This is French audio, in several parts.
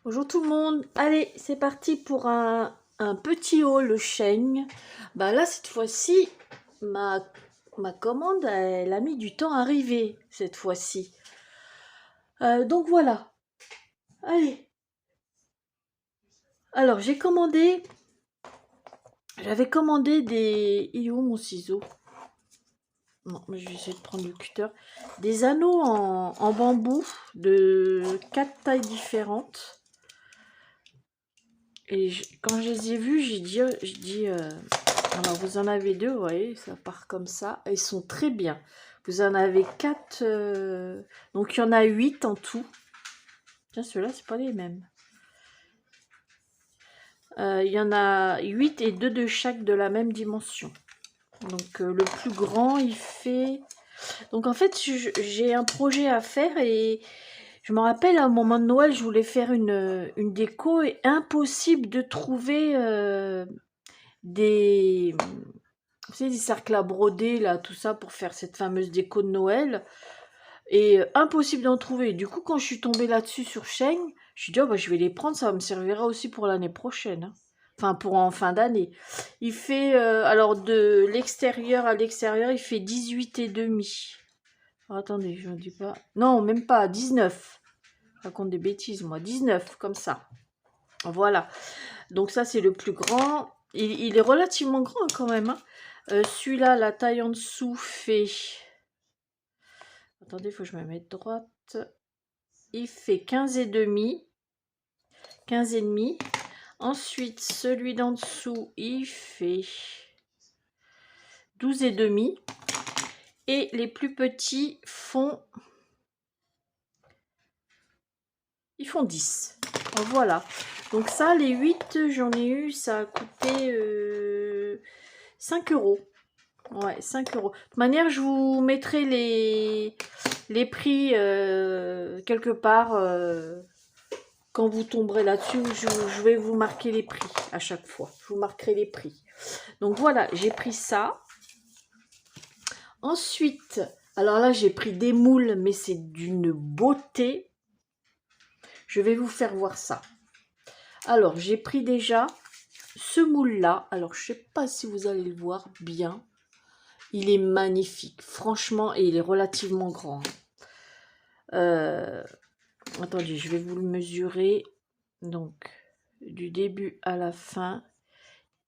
Bonjour tout le monde, allez c'est parti pour un petit haul Shein. Bah là cette fois-ci ma commande elle a mis du temps à arriver cette fois-ci. Donc voilà, allez. Alors j'avais commandé des... Il est où mon ciseau? Non, mais je vais essayer de prendre le cutter. Des anneaux en bambou de 4 tailles différentes. Et quand je les ai vus, j'ai dit alors vous en avez deux, vous voyez, ça part comme ça. Ils sont très bien. Vous en avez quatre, donc il y en a 8 en tout. Tiens, ceux-là, c'est pas les mêmes. Il y en a 8 et 2 de chaque de la même dimension. Donc le plus grand, il fait... Donc en fait, j'ai un projet à faire et je me rappelle à un moment de Noël, je voulais faire une déco et impossible de trouver des... Vous savez, des cercles à broder, là, tout ça, pour faire cette fameuse déco de Noël. Et impossible d'en trouver. Du coup, quand je suis tombée là-dessus sur Shein, je me suis dit, oh, bah, je vais les prendre, ça me servira aussi pour l'année prochaine. Hein. Enfin, pour en fin d'année. Il fait, alors, de l'extérieur à l'extérieur, il fait 18,5. Alors, attendez, je ne dis pas... Non, même pas, 19. Je raconte des bêtises, moi. 19, comme ça. Voilà. Donc ça, c'est le plus grand. Il est relativement grand quand même. Hein. Celui-là, la taille en dessous fait... Attendez, il faut que je me mette droite. Il fait 15,5. 15,5. Ensuite, celui d'en dessous, il fait 12,5. Et les plus petits font... Ils font 10. Voilà. Donc ça, les 8, j'en ai eu, ça a coûté 5 euros. Ouais, 5 euros. De toute manière, je vous mettrai les prix quelque part. Quand vous tomberez là-dessus, je vais vous marquer les prix à chaque fois. Je vous marquerai les prix. Donc voilà, j'ai pris ça. Ensuite, alors là, j'ai pris des moules, mais c'est d'une beauté. Je vais vous faire voir ça. Alors, j'ai pris déjà ce moule-là. Alors, je ne sais pas si vous allez le voir bien. Il est magnifique, franchement, et il est relativement grand. Attendez, je vais vous le mesurer. Donc, du début à la fin,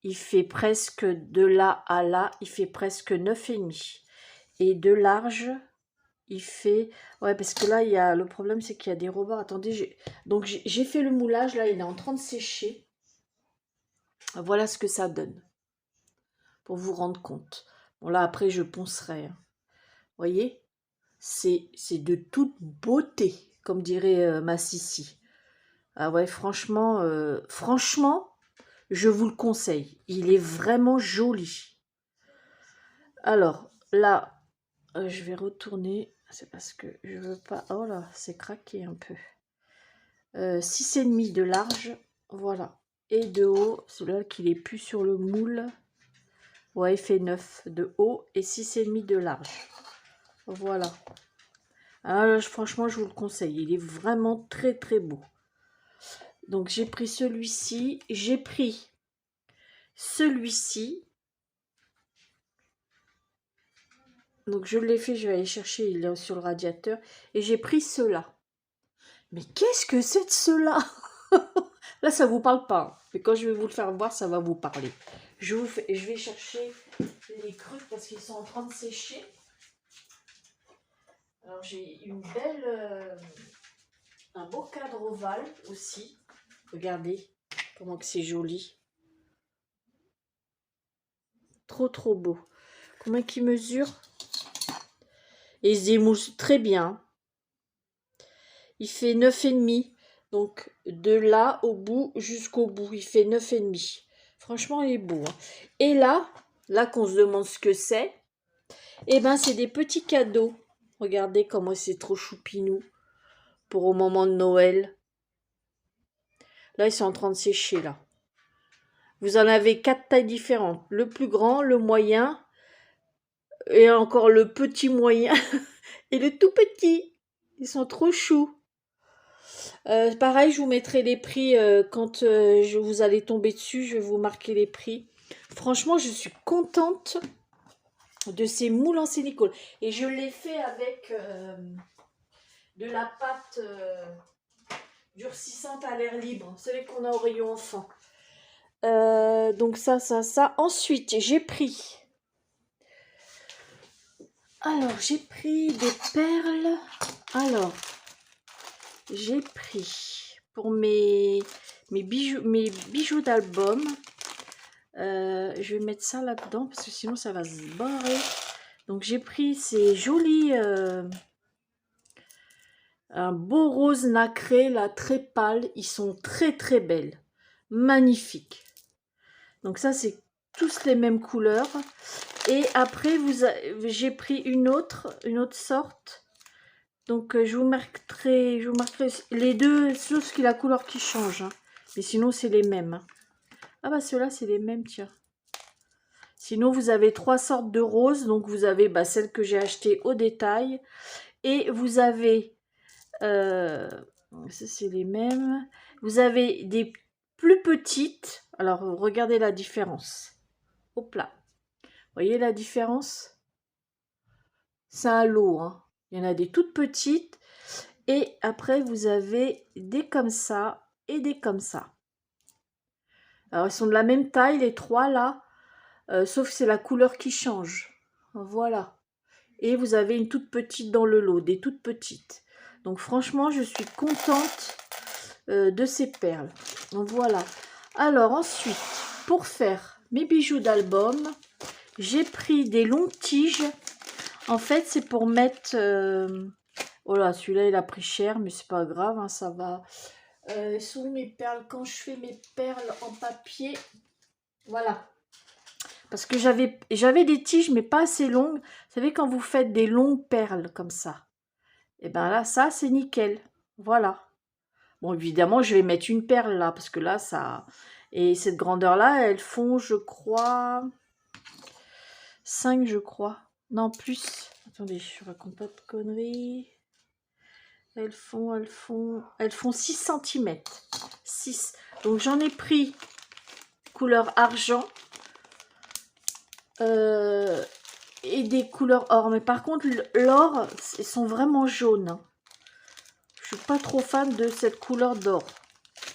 il fait presque de là à là, il fait presque 9,5. Et de large, il fait... Ouais, parce que là, il y a le problème, c'est qu'il y a des rebords. Attendez, donc j'ai fait le moulage, là, il est en train de sécher. Voilà ce que ça donne, pour vous rendre compte. Bon, là, après, je poncerai. Hein. Vous voyez, c'est de toute beauté, comme dirait ma Sissi. Ah ouais, franchement, je vous le conseille. Il est vraiment joli. Alors, là, je vais retourner. C'est parce que je veux pas... Oh là, c'est craqué un peu. 6,5 de large. Voilà. Et de haut, celui-là qu'il est plus sur le moule. Ouais, il fait 9 de haut et 6,5 de large. Voilà. Alors là, franchement, je vous le conseille. Il est vraiment très très beau. Donc j'ai pris celui-ci. J'ai pris celui-ci. Donc je l'ai fait, je vais aller chercher, il est sur le radiateur. Et j'ai pris cela. Mais qu'est-ce que c'est de cela? Là, ça ne vous parle pas. Mais quand je vais vous le faire voir, ça va vous parler. Je vais chercher les trucs parce qu'ils sont en train de sécher. Alors j'ai une belle... un beau cadre ovale aussi. Regardez comment que c'est joli. Trop trop beau. Combien qu'il mesure? Et il se démousse très bien. Il fait 9,5. Donc de là au bout jusqu'au bout, il fait 9,5. Franchement, il est beau. Hein. Et là qu'on se demande ce que c'est, eh ben c'est des petits cadeaux. Regardez comment c'est trop choupinou pour au moment de Noël. Là, ils sont en train de sécher là. Vous en avez 4 tailles différentes. Le plus grand, le moyen, et encore le petit moyen et le tout petit. Ils sont trop choux. Pareil, je vous mettrai les prix quand vous allez tomber dessus. Je vais vous marquer les prix. Franchement, je suis contente de ces moules en silicone. Et je l'ai fait avec de la pâte durcissante à l'air libre. Vous savez qu'on a au rayon enfant. Donc ça. Ensuite, j'ai pris... Alors, j'ai pris des perles. Alors, j'ai pris pour mes bijoux d'album. Je vais mettre ça là-dedans parce que sinon ça va se barrer. Donc j'ai pris ces jolis un beau rose nacré là, très pâle. Ils sont très belles, magnifiques. Donc ça c'est tous les mêmes couleurs. Et après j'ai pris une autre sorte. Donc je vous marquerai les deux, sauf que la couleur qui change. Hein. Mais sinon c'est les mêmes. Hein. Ah bah ceux-là c'est les mêmes, tiens. Sinon vous avez 3 sortes de roses. Donc vous avez celle que j'ai achetée au détail. Et vous avez, ça c'est les mêmes. Vous avez des plus petites. Alors regardez la différence. Hop là. Voyez la différence? C'est un lot. Hein. Il y en a des toutes petites. Et après, vous avez des comme ça et des comme ça. Alors, ils sont de la même taille, les trois là. Sauf que c'est la couleur qui change. Voilà. Et vous avez une toute petite dans le lot, des toutes petites. Donc, franchement, je suis contente de ces perles. Donc, voilà. Alors, ensuite, pour faire mes bijoux d'album, j'ai pris des longues tiges. En fait, c'est pour mettre... Oh là, celui-là, il a pris cher, mais c'est pas grave, hein, ça va. Sont mes perles, quand je fais mes perles en papier, voilà. Parce que j'avais des tiges, mais pas assez longues. Vous savez, quand vous faites des longues perles comme ça, et ben là, ça, c'est nickel. Voilà. Bon, évidemment, je vais mettre une perle là, parce que là, ça... Et cette grandeur-là, elles font, je crois... 5, je crois. Non, plus. Attendez, je raconte pas de conneries. Elles font 6 cm. 6. Donc j'en ai pris couleur argent et des couleurs or. Mais par contre, l'or, ils sont vraiment jaunes. Je suis pas trop fan de cette couleur d'or.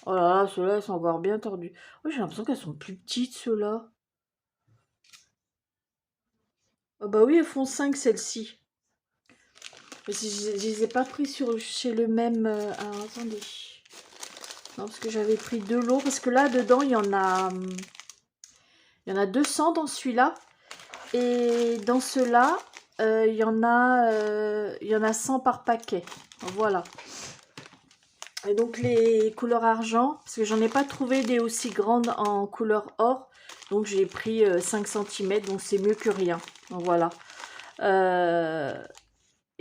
Oh là là, ceux-là, elles sont encore bien tordues. Oh, j'ai l'impression qu'elles sont plus petites, ceux-là. Ah bah oui, elles font 5, celles-ci. Mais je les ai pas pris chez le même... alors, attendez. Non, parce que j'avais pris 2 lots. Parce que là, dedans, il y en a 200 dans celui-là. Et dans ceux-là, il y en a 100 par paquet. Voilà. Et donc, les couleurs argent, parce que j'en ai pas trouvé des aussi grandes en couleur or. Donc, j'ai pris 5 cm. Donc, c'est mieux que rien. Donc, voilà.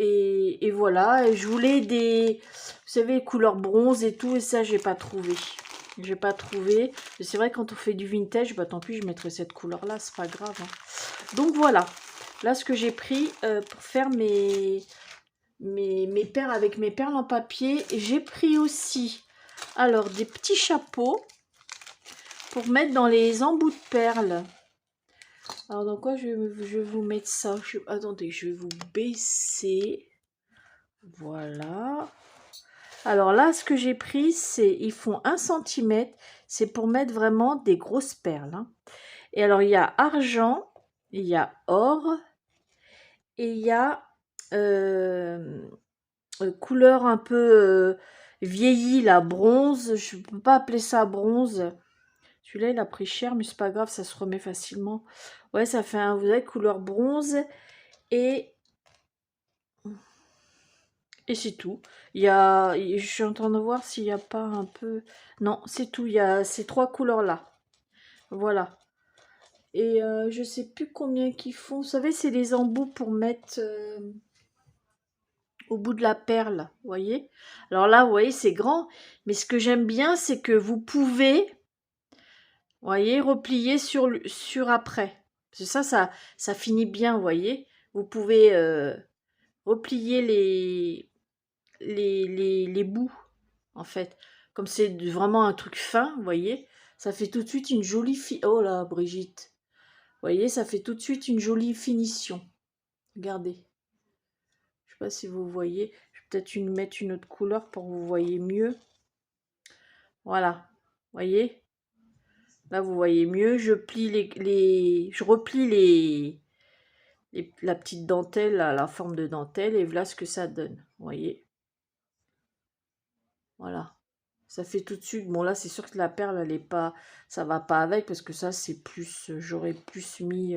Et voilà, et je voulais des, vous savez, couleurs bronze et tout, et ça, j'ai pas trouvé. J'ai pas trouvé. C'est vrai, quand on fait du vintage, bah tant pis, je mettrai cette couleur-là, c'est pas grave. Hein. Donc voilà, là, ce que j'ai pris pour faire mes perles avec mes perles en papier. J'ai pris aussi, alors, des petits chapeaux pour mettre dans les embouts de perles. Alors, dans quoi je vais vous mettre ça? Attendez, je vais vous baisser. Voilà. Alors là, ce que j'ai pris, c'est... Ils font 1 cm. C'est pour mettre vraiment des grosses perles. Hein. Et alors, il y a argent, il y a or, et il y a couleur un peu vieillie, là, bronze. Je ne peux pas appeler ça bronze. Celui-là, il a pris cher, mais c'est pas grave, ça se remet facilement. Ouais, ça fait un, vous avez couleur bronze et c'est tout. Je suis en train de voir s'il n'y a pas un peu... Non, c'est tout. Il y a ces 3 couleurs-là. Voilà. Et je sais plus combien qu'ils font. Vous savez, c'est les embouts pour mettre au bout de la perle. Vous voyez? Alors là, vous voyez, c'est grand. Mais ce que j'aime bien, c'est que vous pouvez... Vous voyez, replier sur après. Parce que ça finit bien, vous voyez. Vous pouvez replier les bouts. en fait. Comme c'est vraiment un truc fin, vous voyez, ça fait tout de suite une jolie Oh là, Brigitte. Vous voyez, ça fait tout de suite une jolie finition. Regardez. Je sais pas si vous voyez. Je vais peut-être mettre une autre couleur pour que vous voyez mieux. Voilà. Vous voyez? Là, vous voyez mieux. Je plie je replie la petite dentelle, là, la forme de dentelle, et voilà ce que ça donne. Vous voyez? Voilà. Ça fait tout de suite. Bon, là, c'est sûr que la perle, elle est pas, ça va pas avec, parce que ça, c'est plus, j'aurais plus mis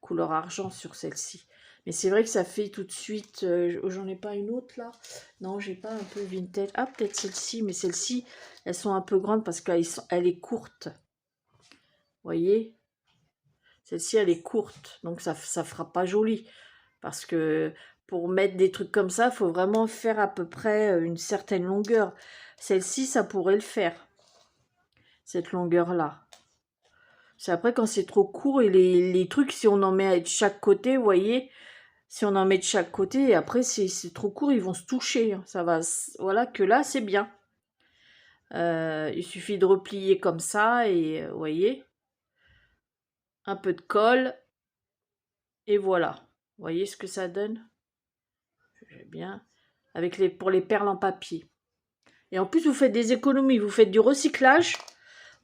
couleur argent sur celle-ci. Mais c'est vrai que ça fait tout de suite. J'en ai pas une autre là. Non, j'ai pas un peu vintage. Ah, peut-être celle-ci, mais celles-ci, elles sont un peu grandes parce qu'elle est courte. Vous voyez? Celle-ci, elle est courte, donc ça fera pas joli. Parce que pour mettre des trucs comme ça, il faut vraiment faire à peu près une certaine longueur. Celle-ci, ça pourrait le faire. Cette longueur-là. C'est après quand c'est trop court et les trucs, si on en met de chaque côté, vous voyez, si on en met de chaque côté, et après c'est trop court, ils vont se toucher. Ça va, voilà que là, c'est bien. Il suffit de replier comme ça et vous voyez, un peu de colle et voilà. Vous voyez ce que ça donne? J'ai bien. Avec pour les perles en papier. Et en plus, vous faites des économies, vous faites du recyclage.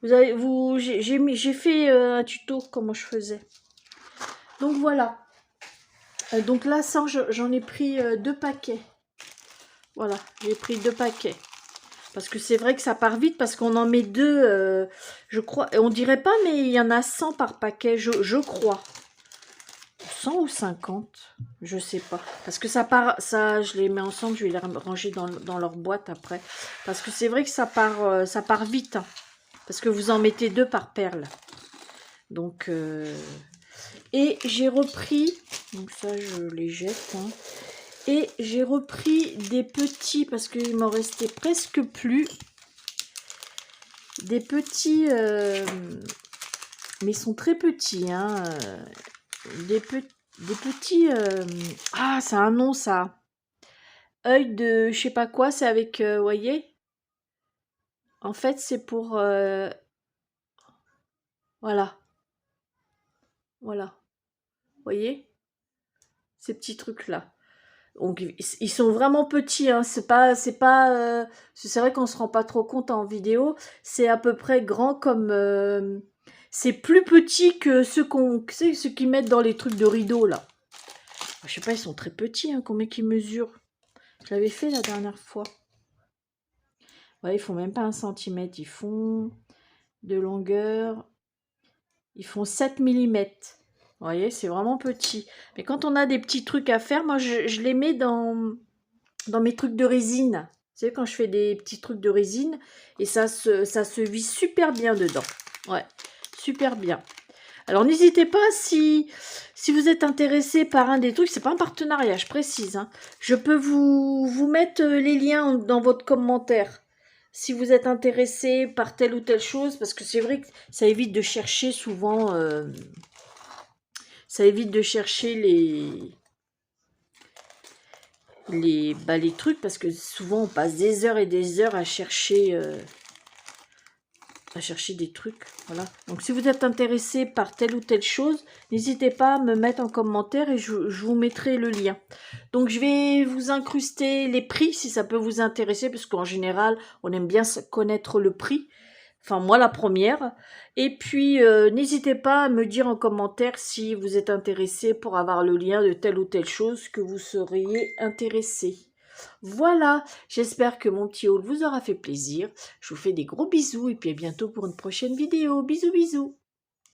J'ai fait un tuto comment je faisais. Donc voilà. Donc là, ça, j'en ai pris 2 paquets. Voilà, j'ai pris 2 paquets. Parce que c'est vrai que ça part vite, parce qu'on en met 2, je crois. On dirait pas, mais il y en a 100 par paquet, je crois. 100 ou 50, je sais pas. Parce que ça part, ça, je les mets ensemble, je vais les ranger dans leur boîte après. Parce que c'est vrai que ça part vite. Hein, parce que vous en mettez 2 par perle. Donc, et j'ai repris, donc ça je les jette. Hein, et j'ai repris des petits, parce qu'il m'en restait presque plus. Des petits, mais ils sont très petits, hein. Des petits, ah, c'est un nom ça. Œil de je sais pas quoi, c'est avec, vous voyez? En fait, c'est pour, voilà, voilà. Vous voyez? Ces petits trucs-là. Donc, ils sont vraiment petits, hein. C'est vrai qu'on se rend pas trop compte en vidéo. C'est à peu près grand comme, c'est plus petit que ceux ceux qu'ils mettent dans les trucs de rideau, là. Je sais pas, ils sont très petits, hein, combien qu'ils mesurent. Je l'avais fait la dernière fois. Ouais, ils font même pas 1 centimètre. Ils font de longueur. Ils font 7 mm. Vous voyez, c'est vraiment petit. Mais quand on a des petits trucs à faire, moi, je les mets dans mes trucs de résine. Vous savez, quand je fais des petits trucs de résine, et ça se visse super bien dedans. Ouais, super bien. Alors, n'hésitez pas, si vous êtes intéressé par un des trucs, c'est pas un partenariat, je précise. Hein, je peux vous mettre les liens dans votre commentaire. Si vous êtes intéressé par telle ou telle chose, parce que c'est vrai que ça évite de chercher souvent... ça évite de chercher les trucs, parce que souvent on passe des heures et des heures à chercher des trucs. Voilà. Donc si vous êtes intéressé par telle ou telle chose, n'hésitez pas à me mettre en commentaire et je vous mettrai le lien. Donc je vais vous incruster les prix si ça peut vous intéresser, parce qu'en général on aime bien connaître le prix. Enfin, moi, la première. Et puis, n'hésitez pas à me dire en commentaire si vous êtes intéressé pour avoir le lien de telle ou telle chose que vous seriez intéressé. Voilà, j'espère que mon petit haul vous aura fait plaisir. Je vous fais des gros bisous et puis à bientôt pour une prochaine vidéo. Bisous, bisous.